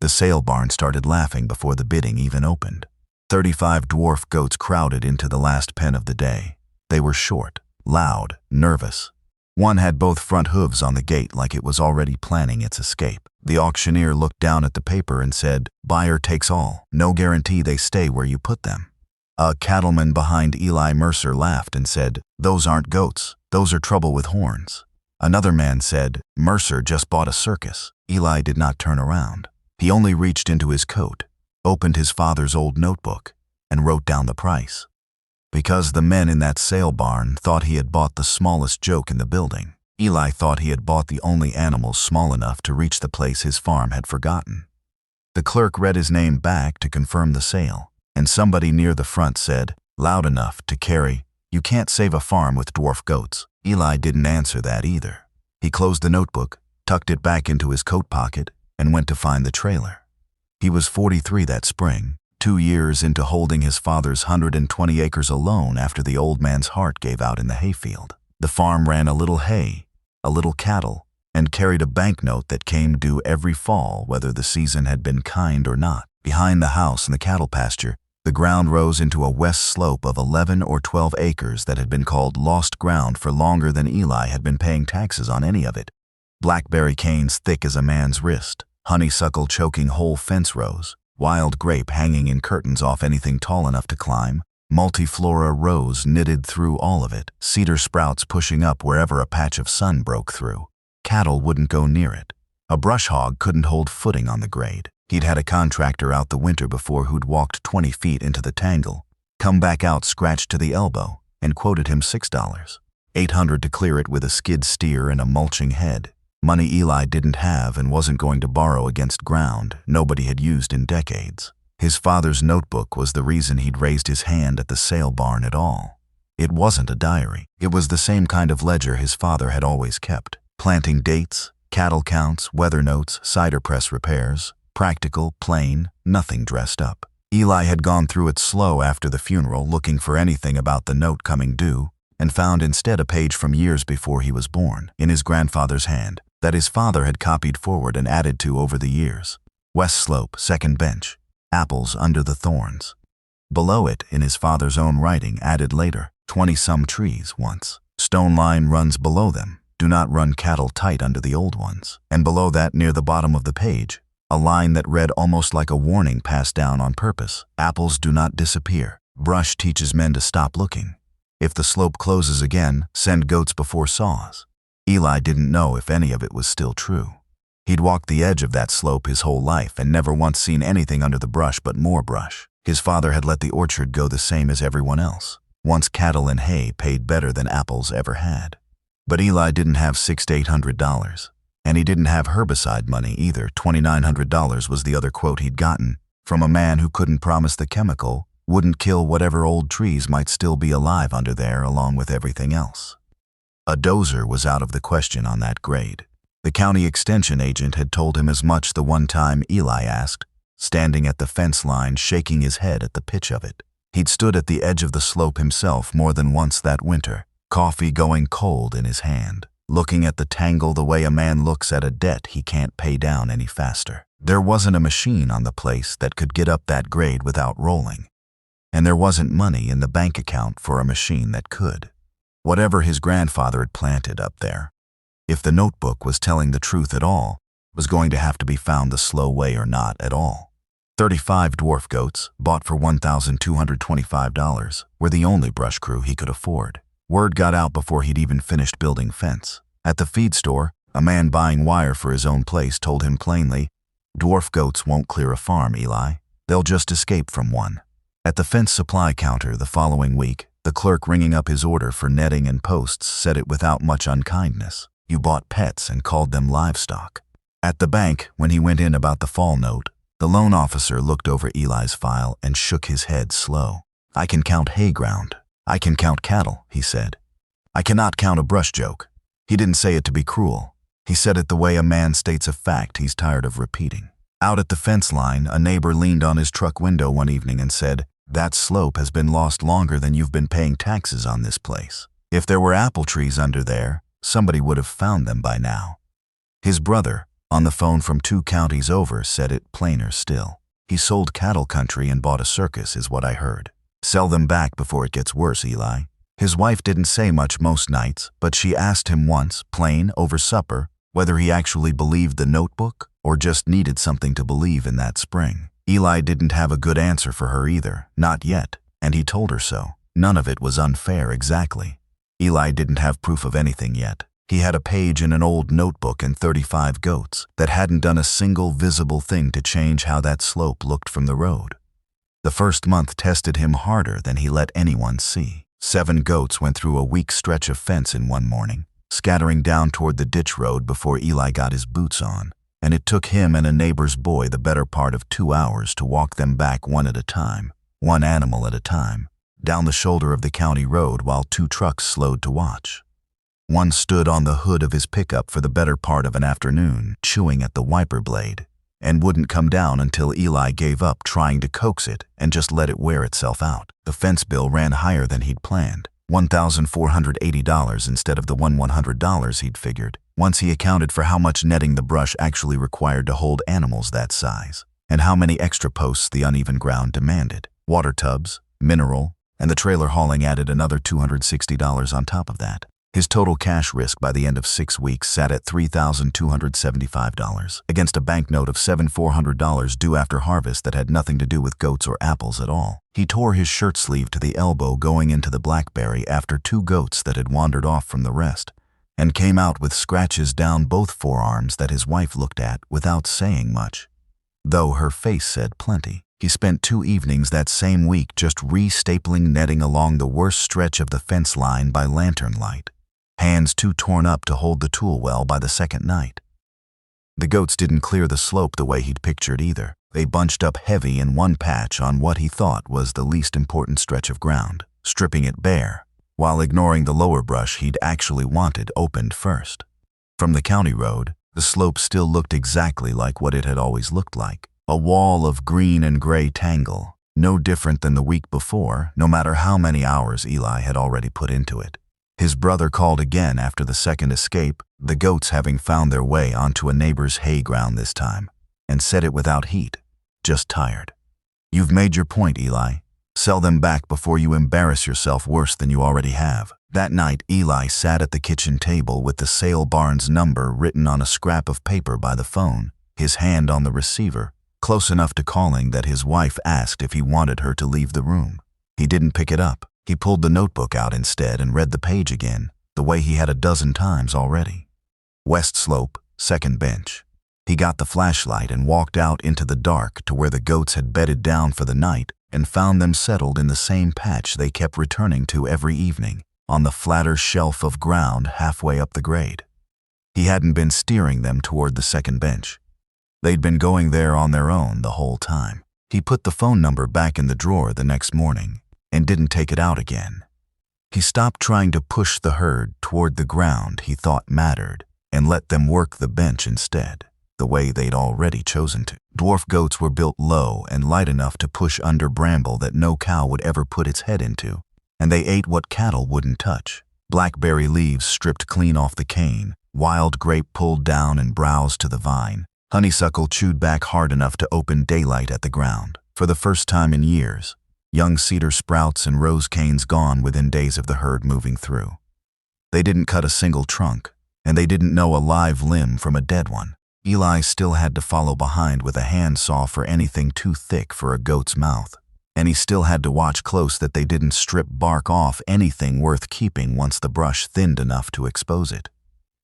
The sale barn started laughing before the bidding even opened. 35 dwarf goats crowded into the last pen of the day. They were short, loud, nervous. One had both front hooves on the gate like it was already planning its escape. The auctioneer looked down at the paper and said, "Buyer takes all. No guarantee they stay where you put them." A cattleman behind Eli Mercer laughed and said, "Those aren't goats. Those are trouble with horns." Another man said, "Mercer just bought a circus." Eli did not turn around. He only reached into his coat, opened his father's old notebook, and wrote down the price. Because the men in that sale barn thought he had bought the smallest joke in the building, Eli thought he had bought the only animals small enough to reach the place his farm had forgotten. The clerk read his name back to confirm the sale, and somebody near the front said, loud enough to carry, "You can't save a farm with dwarf goats." Eli didn't answer that either. He closed the notebook, tucked it back into his coat pocket, and went to find the trailer. He was 43 that spring, 2 years into holding his father's 120 acres alone after the old man's heart gave out in the hayfield. The farm ran a little hay, a little cattle, and carried a banknote that came due every fall whether the season had been kind or not. Behind the house and the cattle pasture, the ground rose into a west slope of 11 or 12 acres that had been called lost ground for longer than Eli had been paying taxes on any of it. Blackberry canes thick as a man's wrist, honeysuckle choking whole fence rows, wild grape hanging in curtains off anything tall enough to climb, multiflora rose knitted through all of it, cedar sprouts pushing up wherever a patch of sun broke through. Cattle wouldn't go near it. A brush hog couldn't hold footing on the grade. He'd had a contractor out the winter before who'd walked 20 feet into the tangle, come back out scratched to the elbow, and quoted him $6, $800 to clear it with a skid steer and a mulching head. Money Eli didn't have and wasn't going to borrow against ground nobody had used in decades. His father's notebook was the reason he'd raised his hand at the sale barn at all. It wasn't a diary. It was the same kind of ledger his father had always kept. Planting dates, cattle counts, weather notes, cider press repairs. Practical, plain, nothing dressed up. Eli had gone through it slow after the funeral looking for anything about the note coming due, and found instead a page from years before he was born, in his grandfather's hand, that his father had copied forward and added to over the years. West slope, second bench, apples under the thorns. Below it, in his father's own writing, added later, 20-some trees once. Stone line runs below them. Do not run cattle tight under the old ones. And below that, near the bottom of the page, a line that read almost like a warning passed down on purpose. Apples do not disappear. Brush teaches men to stop looking. If the slope closes again, send goats before saws. Eli didn't know if any of it was still true. He'd walked the edge of that slope his whole life and never once seen anything under the brush but more brush. His father had let the orchard go the same as everyone else. Once cattle and hay paid better than apples ever had. But Eli didn't have $600 to $800. And he didn't have herbicide money either. $2,900 was the other quote he'd gotten, from a man who couldn't promise the chemical wouldn't kill whatever old trees might still be alive under there along with everything else. A dozer was out of the question on that grade. The county extension agent had told him as much the one time Eli asked, standing at the fence line shaking his head at the pitch of it. He'd stood at the edge of the slope himself more than once that winter, coffee going cold in his hand, looking at the tangle the way a man looks at a debt he can't pay down any faster. There wasn't a machine on the place that could get up that grade without rolling. And there wasn't money in the bank account for a machine that could. Whatever his grandfather had planted up there, if the notebook was telling the truth at all, was going to have to be found the slow way or not at all. 35 dwarf goats, bought for $1,225, were the only brush crew he could afford. Word got out before he'd even finished building fence. At the feed store, a man buying wire for his own place told him plainly, "Dwarf goats won't clear a farm, Eli. They'll just escape from one." At the fence supply counter the following week, the clerk ringing up his order for netting and posts said it without much unkindness. You bought pets and called them livestock. At the bank, when he went in about the fall note, the loan officer looked over Eli's file and shook his head slow. "I can count hay ground. I can count cattle," he said. "I cannot count a brush joke." He didn't say it to be cruel. He said it the way a man states a fact he's tired of repeating. Out at the fence line, a neighbor leaned on his truck window one evening and said, "That slope has been lost longer than you've been paying taxes on this place. If there were apple trees under there, somebody would have found them by now." His brother, On the phone from 2 counties over said it plainer still. He sold cattle country and bought a circus is what I heard. Sell them back before it gets worse, Eli. His wife didn't say much most nights, but she asked him once, plain over supper, whether he actually believed the notebook or just needed something to believe in that spring. Eli didn't have a good answer for her either, not yet, and he told her so. None of it was unfair exactly. Eli didn't have proof of anything yet. He had a page in an old notebook and 35 goats that hadn't done a single visible thing to change how that slope looked from the road. The first month tested him harder than he let anyone see. 7 goats went through a weak stretch of fence in one morning, scattering down toward the ditch road before Eli got his boots on, and it took him and a neighbor's boy the better part of 2 hours to walk them back one at a time, one animal at a time, down the shoulder of the county road while 2 trucks slowed to watch. One stood on the hood of his pickup for the better part of an afternoon, chewing at the wiper blade, and wouldn't come down until Eli gave up trying to coax it and just let it wear itself out. The fence bill ran higher than he'd planned, $1,480 instead of the $100 he'd figured, once he accounted for how much netting the brush actually required to hold animals that size, and how many extra posts the uneven ground demanded. Water tubs, mineral, and the trailer hauling added another $260 on top of that. His total cash risk by the end of 6 weeks sat at $3,275, against a banknote of $7,400 due after harvest that had nothing to do with goats or apples at all. He tore his shirt sleeve to the elbow going into the blackberry after 2 goats that had wandered off from the rest, and came out with scratches down both forearms that his wife looked at without saying much, though her face said plenty. He spent 2 evenings that same week just re-stapling netting along the worst stretch of the fence line by lantern light, hands too torn up to hold the tool well by the second night. The goats didn't clear the slope the way he'd pictured either. They bunched up heavy in one patch on what he thought was the least important stretch of ground, stripping it bare, while ignoring the lower brush he'd actually wanted opened first. From the county road, the slope still looked exactly like what it had always looked like, a wall of green and gray tangle, no different than the week before, no matter how many hours Eli had already put into it. His brother called again after the second escape, the goats having found their way onto a neighbor's hay ground this time, and said it without heat, just tired. "You've made your point, Eli. Sell them back before you embarrass yourself worse than you already have." That night, Eli sat at the kitchen table with the sale barn's number written on a scrap of paper by the phone, his hand on the receiver, close enough to calling that his wife asked if he wanted her to leave the room. He didn't pick it up. He pulled the notebook out instead and read the page again, the way he had a dozen times already. West slope, second bench. He got the flashlight and walked out into the dark to where the goats had bedded down for the night and found them settled in the same patch they kept returning to every evening, on the flatter shelf of ground halfway up the grade. He hadn't been steering them toward the second bench. They'd been going there on their own the whole time. He put the phone number back in the drawer the next morning and didn't take it out again. He stopped trying to push the herd toward the ground he thought mattered and let them work the bench instead, the way they'd already chosen to. Dwarf goats were built low and light enough to push under bramble that no cow would ever put its head into, and they ate what cattle wouldn't touch. Blackberry leaves stripped clean off the cane, wild grape pulled down and browsed to the vine, honeysuckle chewed back hard enough to open daylight at the ground. For the first time in years, young cedar sprouts and rose canes gone within days of the herd moving through. They didn't cut a single trunk, and they didn't know a live limb from a dead one. Eli still had to follow behind with a handsaw for anything too thick for a goat's mouth, and he still had to watch close that they didn't strip bark off anything worth keeping once the brush thinned enough to expose it.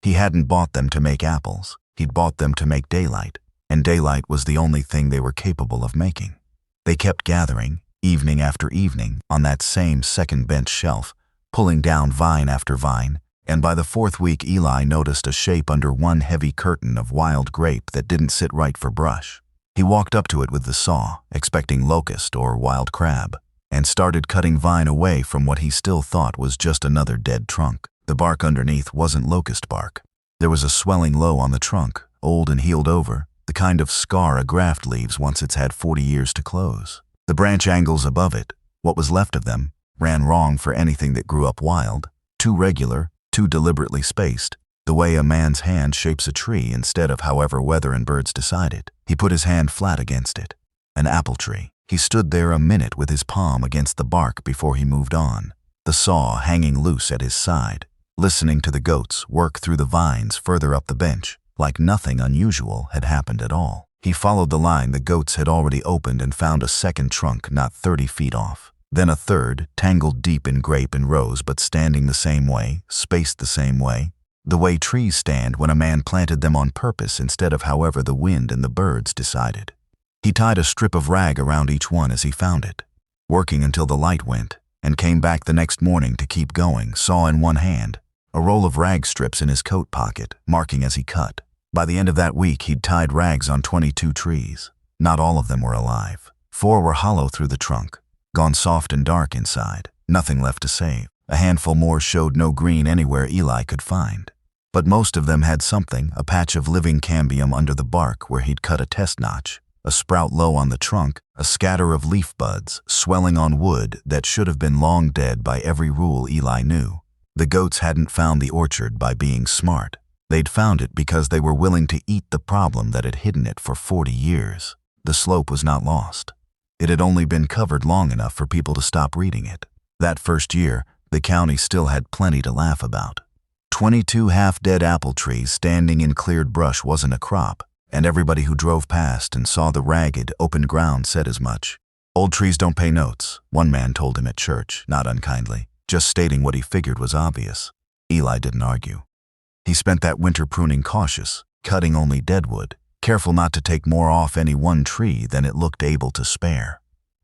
He hadn't bought them to make apples. He'd bought them to make daylight, and daylight was the only thing they were capable of making. They kept gathering, evening after evening, on that same second bench shelf, pulling down vine after vine, and by the 4th week Eli noticed a shape under one heavy curtain of wild grape that didn't sit right for brush. He walked up to it with the saw, expecting locust or wild crab, and started cutting vine away from what he still thought was just another dead trunk. The bark underneath wasn't locust bark. There was a swelling low on the trunk, old and healed over, the kind of scar a graft leaves once it's had 40 years to close. The branch angles above it, what was left of them, ran wrong for anything that grew up wild, too regular, too deliberately spaced, the way a man's hand shapes a tree instead of however weather and birds decide it. He put his hand flat against it. An apple tree. He stood there a minute with his palm against the bark before he moved on, the saw hanging loose at his side, listening to the goats work through the vines further up the bench, like nothing unusual had happened at all. He followed the line the goats had already opened and found a second trunk not 30 feet off. Then a third, tangled deep in grape and rose but standing the same way, spaced the same way, the way trees stand when a man planted them on purpose instead of however the wind and the birds decided. He tied a strip of rag around each one as he found it, working until the light went, and came back the next morning to keep going, saw in one hand, a roll of rag strips in his coat pocket, marking as he cut. By the end of that week, he'd tied rags on 22 trees. Not all of them were alive. 4 were hollow through the trunk, gone soft and dark inside, nothing left to save. A handful more showed no green anywhere Eli could find. But most of them had something, a patch of living cambium under the bark where he'd cut a test notch, a sprout low on the trunk, a scatter of leaf buds swelling on wood that should have been long dead by every rule Eli knew. The goats hadn't found the orchard by being smart. They'd found it because they were willing to eat the problem that had hidden it for 40 years. The slope was not lost. It had only been covered long enough for people to stop reading it. That first year, the county still had plenty to laugh about. 22 half-dead apple trees standing in cleared brush wasn't a crop, and everybody who drove past and saw the ragged, open ground said as much. Old trees don't pay notes, one man told him at church, not unkindly, just stating what he figured was obvious. Eli didn't argue. He spent that winter pruning cautious, cutting only deadwood, careful not to take more off any one tree than it looked able to spare.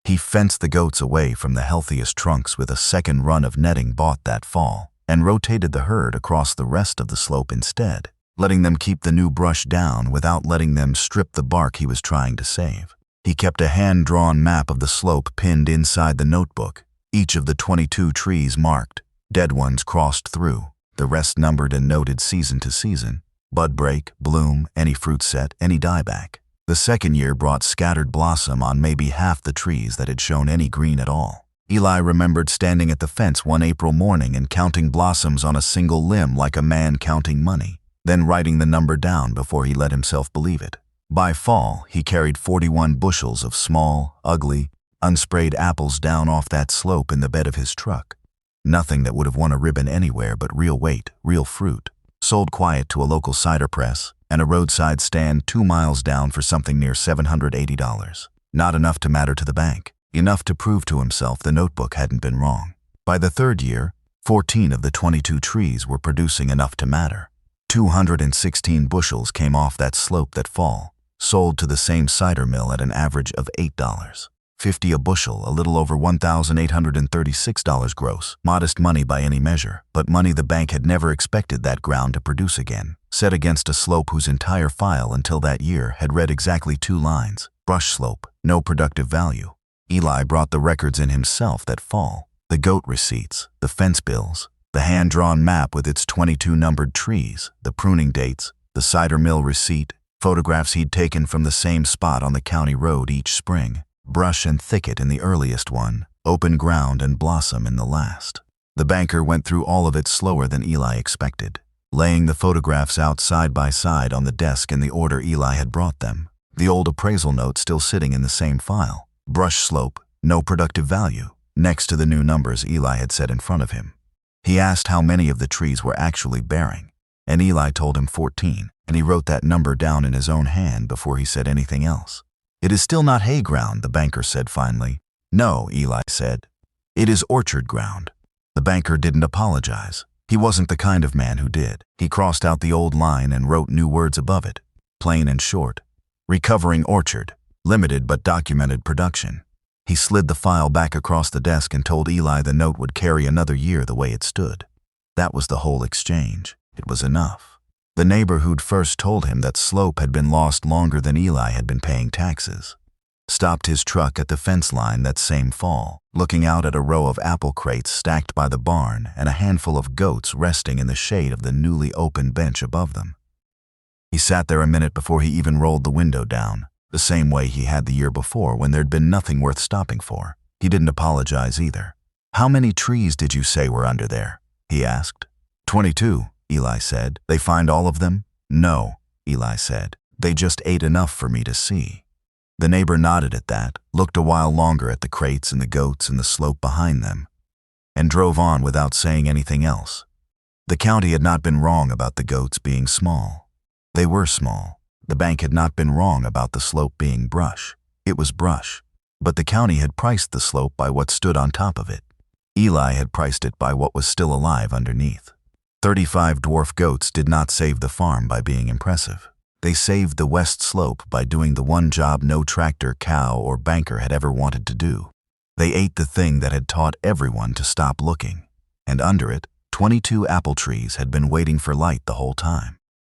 He fenced the goats away from the healthiest trunks with a second run of netting bought that fall, and rotated the herd across the rest of the slope instead, letting them keep the new brush down without letting them strip the bark he was trying to save. He kept a hand-drawn map of the slope pinned inside the notebook, each of the 22 trees marked, dead ones crossed through, the rest numbered and noted season to season, bud break, bloom, any fruit set, any dieback. The second year brought scattered blossom on maybe half the trees that had shown any green at all. Eli remembered standing at the fence one April morning and counting blossoms on a single limb like a man counting money, then writing the number down before he let himself believe it. By fall, he carried 41 bushels of small, ugly, unsprayed apples down off that slope in the bed of his truck. Nothing that would have won a ribbon anywhere but real weight, real fruit. Sold quiet to a local cider press and a roadside stand 2 miles down for something near $780. Not enough to matter to the bank. Enough to prove to himself the notebook hadn't been wrong. By the third year, 14 of the 22 trees were producing enough to matter. 216 bushels came off that slope that fall, sold to the same cider mill at an average of $8. 50 a bushel, a little over $1,836 gross. Modest money by any measure, but money the bank had never expected that ground to produce again, set against a slope whose entire file until that year had read exactly 2 lines. Brush slope, no productive value. Eli brought the records in himself that fall, the goat receipts, the fence bills, the hand-drawn map with its 22 numbered trees, the pruning dates, the cider mill receipt, photographs he'd taken from the same spot on the county road each spring, brush and thicket in the earliest one, open ground and blossom in the last. The banker went through all of it slower than Eli expected, laying the photographs out side by side on the desk in the order Eli had brought them, the old appraisal note still sitting in the same file. Brush slope, no productive value, next to the new numbers Eli had set in front of him. He asked how many of the trees were actually bearing, and Eli told him 14, and he wrote that number down in his own hand before he said anything else. "It is still not hay ground," the banker said finally. "No," Eli said. "It is orchard ground." The banker didn't apologize. He wasn't the kind of man who did. He crossed out the old line and wrote new words above it, plain and short. Recovering orchard. Limited but documented production. He slid the file back across the desk and told Eli the note would carry another year the way it stood. That was the whole exchange. It was enough. The neighbor who'd first told him that slope had been lost longer than Eli had been paying taxes stopped his truck at the fence line that same fall, looking out at a row of apple crates stacked by the barn and a handful of goats resting in the shade of the newly opened bench above them. He sat there a minute before he even rolled the window down, the same way he had the year before when there'd been nothing worth stopping for. He didn't apologize either. "How many trees did you say were under there?" he asked. 22, Eli said. They find all of them? No, Eli said. They just ate enough for me to see. The neighbor nodded at that, looked a while longer at the crates and the goats and the slope behind them, and drove on without saying anything else. The county had not been wrong about the goats being small. They were small. The bank had not been wrong about the slope being brush. It was brush. But the county had priced the slope by what stood on top of it. Eli had priced it by what was still alive underneath. 35 dwarf goats did not save the farm by being impressive. They saved the west slope by doing the one job no tractor, cow, or banker had ever wanted to do. They ate the thing that had taught everyone to stop looking, and under it, 22 apple trees had been waiting for light the whole time.